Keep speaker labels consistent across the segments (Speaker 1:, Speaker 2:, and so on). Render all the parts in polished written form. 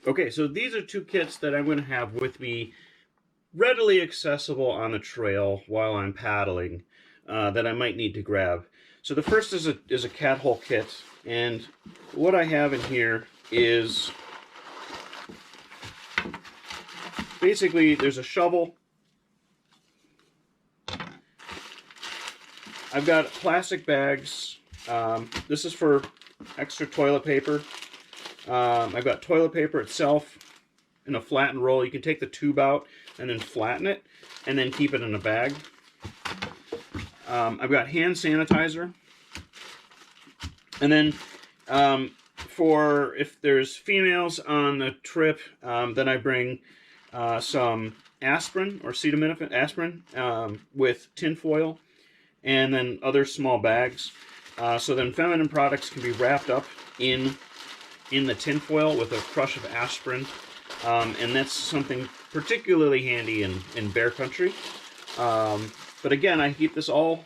Speaker 1: Okay, so these are two kits that I'm going to have with me readily accessible on the trail while I'm paddling that I might need to grab. So the first is a cat hole kit, and what I have in here is basically there's a shovel. I've got plastic bags. This is for extra toilet paper. I've got toilet paper itself in a flattened roll. You can take the tube out and then flatten it and then keep it in a bag. I've got hand sanitizer. And then for if there's females on the trip, then I bring some aspirin or acetaminophen aspirin with tin foil and then other small bags. So then feminine products can be wrapped up in the tin foil with a crush of aspirin. And that's something particularly handy in bear country. But again, I keep this all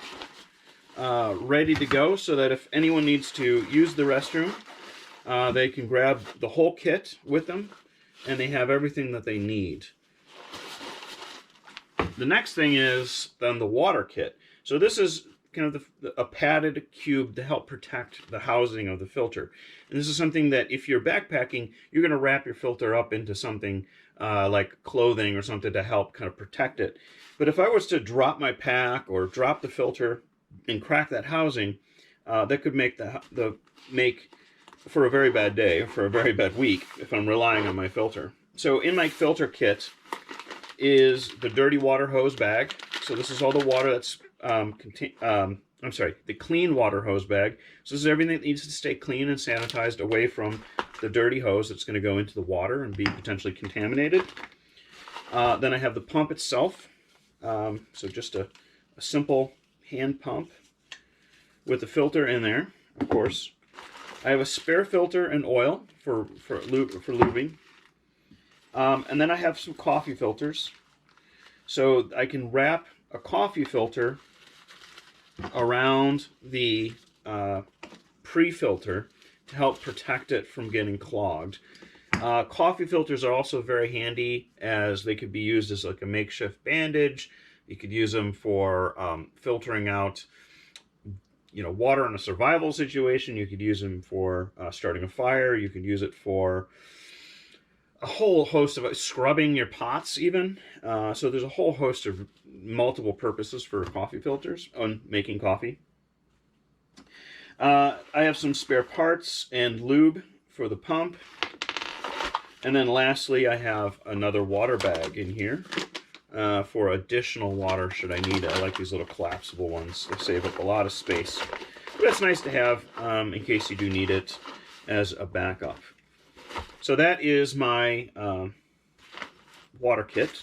Speaker 1: ready to go so that if anyone needs to use the restroom, they can grab the whole kit with them and they have everything that they need. The next thing is then the water kit. So this is kind of a padded cube to help protect the housing of the filter. And this is something that if you're backpacking, you're going to wrap your filter up into something like clothing or something to help kind of protect it. But if I was to drop my pack or drop the filter and crack that housing, that could make make for a very bad day, for a very bad week, if I'm relying on my filter. So in my filter kit is the dirty water hose bag. So this is all the water that's the clean water hose bag. So this is everything that needs to stay clean and sanitized away from the dirty hose that's going to go into the water and be potentially contaminated. Then I have the pump itself. So just a simple hand pump with the filter in there, of course. I have a spare filter and oil for lubing. And then I have some coffee filters. So I can wrap a coffee filter around the pre-filter to help protect it from getting clogged. Coffee filters are also very handy as they could be used as like a makeshift bandage. You could use them for filtering out, water in a survival situation. You could use them for starting a fire. You could use it for a whole host of scrubbing your pots even. So there's a whole host of multiple purposes for coffee filters on making coffee. I have some spare parts and lube for the pump. And then lastly, I have another water bag in here for additional water should I need it. I like these little collapsible ones. They save up a lot of space. But it's nice to have in case you do need it as a backup. So that is my water kit.